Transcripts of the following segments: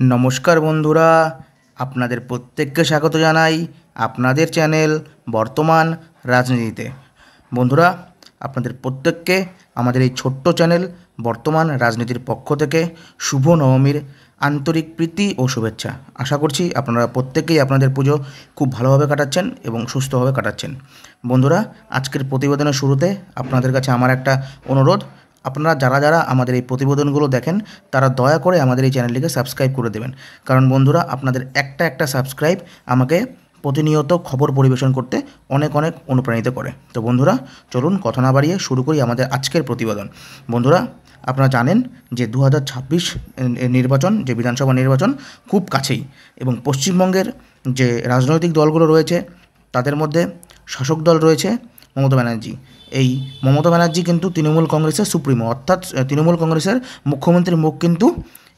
নমস্কার বন্ধুরা, আপনাদের প্রত্যেককে স্বাগত জানাই আপনাদের চ্যানেল বর্তমান রাজনীতিতে। বন্ধুরা, আপনাদের প্রত্যেককে আমাদের এই ছোট্ট চ্যানেল বর্তমান রাজনীতির পক্ষ থেকে শুভ নবমীর আন্তরিক প্রীতি ও শুভেচ্ছা। আশা করছি আপনারা প্রত্যেকেই আপনাদের পুজো খুব ভালোভাবে কাটাচ্ছেন এবং সুস্থভাবে কাটাচ্ছেন। বন্ধুরা, আজকের প্রতিবেদনের শুরুতে আপনাদের কাছে আমার একটা অনুরোধ, আপনারা যারা যারা আমাদের এই প্রতিবেদনগুলো দেখেন তারা দয়া করে আমাদের এই চ্যানেলটিকে সাবস্ক্রাইব করে দেবেন। কারণ বন্ধুরা, আপনাদের একটা সাবস্ক্রাইব আমাকে প্রতিনিয়ত খবর পরিবেশন করতে অনেক অনুপ্রাণিত করে। তো বন্ধুরা, চলুন কথা না বাড়িয়ে শুরু করি আমাদের আজকের প্রতিবেদন। বন্ধুরা, আপনারা জানেন যে 2026 নির্বাচন, যে বিধানসভা নির্বাচন খুব কাছেই, এবং পশ্চিমবঙ্গের যে রাজনৈতিক দলগুলো রয়েছে তাদের মধ্যে শাসক দল রয়েছে মমতা ব্যানার্জি। এই মমতা ব্যানার্জি কিন্তু তৃণমূল কংগ্রেসের সুপ্রিমো, অর্থাৎ তৃণমূল কংগ্রেসের মুখ্যমন্ত্রীর মুখ কিন্তু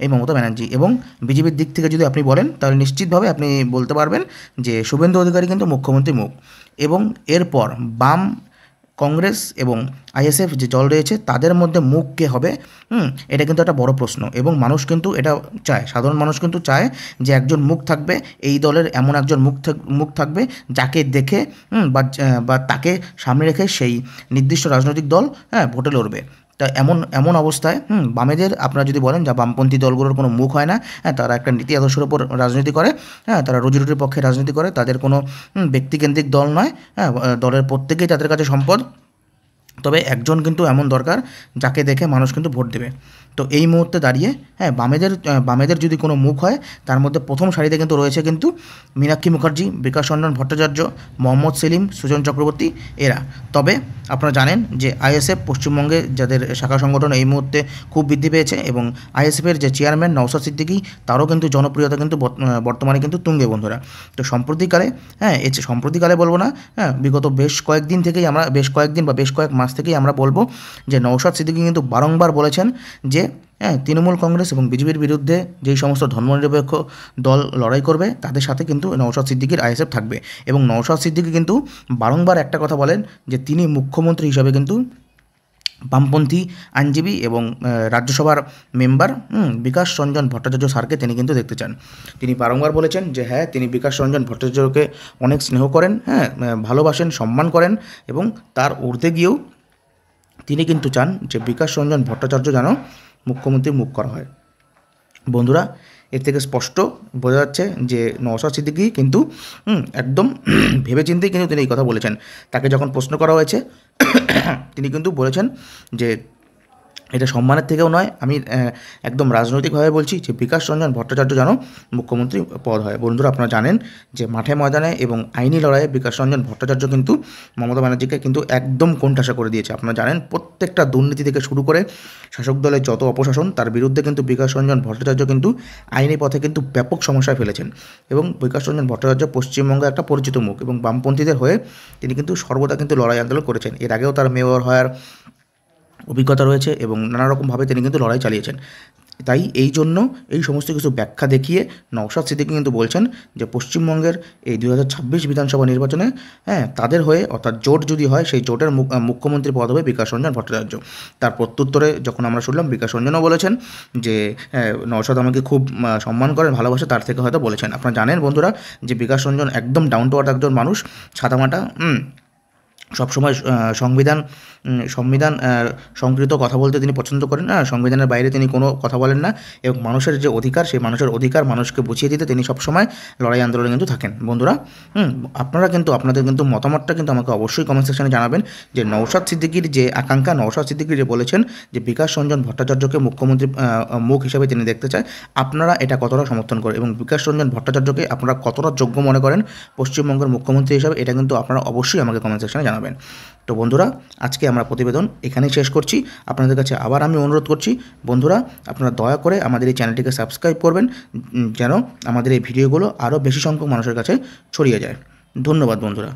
এই মমতা ব্যানার্জি। এবং বিজেপির দিক থেকে যদি আপনি বলেন তাহলে নিশ্চিতভাবে আপনি বলতে পারবেন যে শুভেন্দু অধিকারী কিন্তু মুখ্যমন্ত্রীর মুখ। এবং এরপর বাম, কংগ্রেস এবং আইএসএফ যে দল রয়েছে তাদের মধ্যে মুখ কে হবে, এটা কিন্তু একটা বড় প্রশ্ন। এবং মানুষ কিন্তু এটা চায়, সাধারণ মানুষ কিন্তু চায় যে একজন মুখ থাকবে, এই দলের এমন একজন মুখ থাকবে যাকে দেখে বা তাকে সামনে রেখে সেই নির্দিষ্ট রাজনৈতিক দল ভোটে লড়বে। তা এমন অবস্থায় বামেদের আপনারা যদি বলেন যা বামপন্থী দলগুলোর কোনো মুখ হয় না, তারা একটা নীতি আদর্শের ওপর রাজনীতি করে, তারা রুজিরুটির পক্ষে রাজনীতি করে, তাদের কোনো ব্যক্তিকেন্দ্রিক দল নয়, দলের প্রত্যেকেই তাদের কাছে সম্পদ। তবে একজন কিন্তু এমন দরকার যাকে দেখে মানুষ কিন্তু ভোট দেবে। তো এই মুহূর্তে দাঁড়িয়ে বামেদের যদি কোনো মুখ হয়, তার মধ্যে প্রথম সারিতে কিন্তু রয়েছে কিন্তু মীনাক্ষী মুখার্জি, বিকাশ রঞ্জন ভট্টাচার্য, মোহাম্মদ সেলিম, সুজন চক্রবর্তী এরা। তবে আপনারা জানেন যে আইএসএফ পশ্চিমবঙ্গে যাদের শাখা সংগঠন এই মুহূর্তে খুব বৃদ্ধি পেয়েছে, এবং আইএসএফের যে চেয়ারম্যান নওশাদ সিদ্দিকী তারও কিন্তু জনপ্রিয়তা কিন্তু বর্তমানে কিন্তু তুঙ্গে। বন্ধুরা, তো সম্প্রতিকালে বলবো না, বিগত বেশ কয়েক মাস থেকেই আমরা বলবো যে নওশাদ সিদ্দিকী কিন্তু বারংবার বলেছেন যে তৃণমূল কংগ্রেস এবং বিজেপির বিরুদ্ধে যেই সমস্ত ধর্মনিরপেক্ষ দল লড়াই করবে তাদের সাথে কিন্তু নওশাদ সিদ্দিকীর আইএসএফ থাকবে। এবং নওশাদ সিদ্দিকী কিন্তু বারংবার একটা কথা বলেন যে তিনি মুখ্যমন্ত্রী হিসাবে কিন্তু বামপন্থী আইনজীবী এবং রাজ্যসভার মেম্বার বিকাশ রঞ্জন ভট্টাচার্য স্যারকে তিনি কিন্তু দেখতে চান। তিনি বারংবার বলেছেন যে তিনি বিকাশ রঞ্জন ভট্টাচার্যকে অনেক স্নেহ করেন, ভালোবাসেন, সম্মান করেন, এবং তার ঊর্ধ্বে গিয়েও তিনি কিন্তু চান যে বিকাশ রঞ্জন ভট্টাচার্য যেন মুখ্যমন্ত্রীর মুখ করা হয়। বন্ধুরা, এর থেকে স্পষ্ট বোঝা যাচ্ছে যে নওশাদ সিদ্দিকী কিন্তু একদম ভেবেচিন্তেই কিন্তু তিনি এই কথা বলেছেন। তাকে যখন প্রশ্ন করা হয়েছে তিনি কিন্তু বলেছেন যে এটা সম্মানের থেকেও নয়, আমি একদম রাজনৈতিকভাবে বলছি যে বিকাশ রঞ্জন ভট্টাচার্য যেন মুখ্যমন্ত্রী পদ হয়। বন্ধুরা, আপনারা জানেন যে মাঠে ময়দানে এবং আইনি লড়াইয়ে বিকাশ রঞ্জন ভট্টাচার্য কিন্তু মমতা ব্যানার্জিকে কিন্তু একদম কোণঠাসা করে দিয়েছে। আপনারা জানেন প্রত্যেকটা দুর্নীতি থেকে শুরু করে শাসক দলের যত অপশাসন, তার বিরুদ্ধে কিন্তু বিকাশ রঞ্জন ভট্টাচার্য কিন্তু আইনি পথে কিন্তু ব্যাপক সমস্যায় ফেলেছেন। এবং বিকাশ রঞ্জন ভট্টাচার্য পশ্চিমবঙ্গে একটা পরিচিত মুখ, এবং বামপন্থীদের হয়ে তিনি কিন্তু সর্বদা কিন্তু লড়াই আন্দোলন করেছেন। এর আগেও তার মেয়র হওয়ার অভিজ্ঞতা রয়েছে এবং নানা রকমভাবে তিনি কিন্তু লড়াই চালিয়েছেন। তাই এই জন্য এই সমস্ত কিছু ব্যাখ্যা দেখিয়ে নওশাদ সিদ্দিকী কিন্তু বলছেন যে পশ্চিমবঙ্গের এই 2026 বিধানসভা নির্বাচনে তাদের হয়ে, অর্থাৎ জোট যদি হয়, সেই জোটের মুখ্যমন্ত্রী পদ হবে বিকাশ রঞ্জন ভট্টাচার্য। তার প্রত্যুত্তরে যখন আমরা শুনলাম বিকাশ রঞ্জনও বলেছেন যে নওশাদ আমাকে খুব সম্মান করেন, ভালোবাসে, তার থেকে হয়তো বলেছেন। আপনারা জানেন বন্ধুরা যে বিকাশ রঞ্জন একদম ডাউন টু আর্থ একজন মানুষ, ছাতামাটা, সবসময় সংবিধান সংকৃত কথা বলতে তিনি পছন্দ করেন না, সংবিধানের বাইরে তিনি কোনো কথা বলেন না, এবং মানুষের যে অধিকার, সেই মানুষের অধিকার মানুষকে বুঝিয়ে দিতে তিনি সবসময় লড়াই আন্দোলনে কিন্তু থাকেন। বন্ধুরা, আপনারা কিন্তু আপনাদের কিন্তু মতামতটা কিন্তু আমাকে অবশ্যই কমেন্ট সেকশনে জানাবেন যে নওশাদ সিদ্দিকীর যে আকাঙ্ক্ষা, নওশাদ সিদ্দিকী যে বলেছেন যে বিকাশ রঞ্জন ভট্টাচার্যকে মুখ্যমন্ত্রী মুখ হিসেবে তিনি দেখতে চায়, আপনারা এটা কতটা সমর্থন করেন এবং বিকাশ রঞ্জন ভট্টাচার্যকে আপনারা কতটা যোগ্য মনে করেন পশ্চিমবঙ্গের মুখ্যমন্ত্রী হিসাবে, এটা কিন্তু আপনারা অবশ্যই আমাকে কমেন্ট সেকশনে জানাবেন। তো বন্ধুরা, আজকে আমরা প্রতিবেদন এখানেই শেষ করছি। আপনাদের কাছে আবার আমি অনুরোধ করছি, বন্ধুরা আপনারা দয়া করে আমাদের এই চ্যানেলটিকে সাবস্ক্রাইব করবেন, যেন আমাদের এই ভিডিওগুলো আরও বেশি সংখ্যক মানুষের কাছে ছড়িয়ে যায়। ধন্যবাদ বন্ধুরা।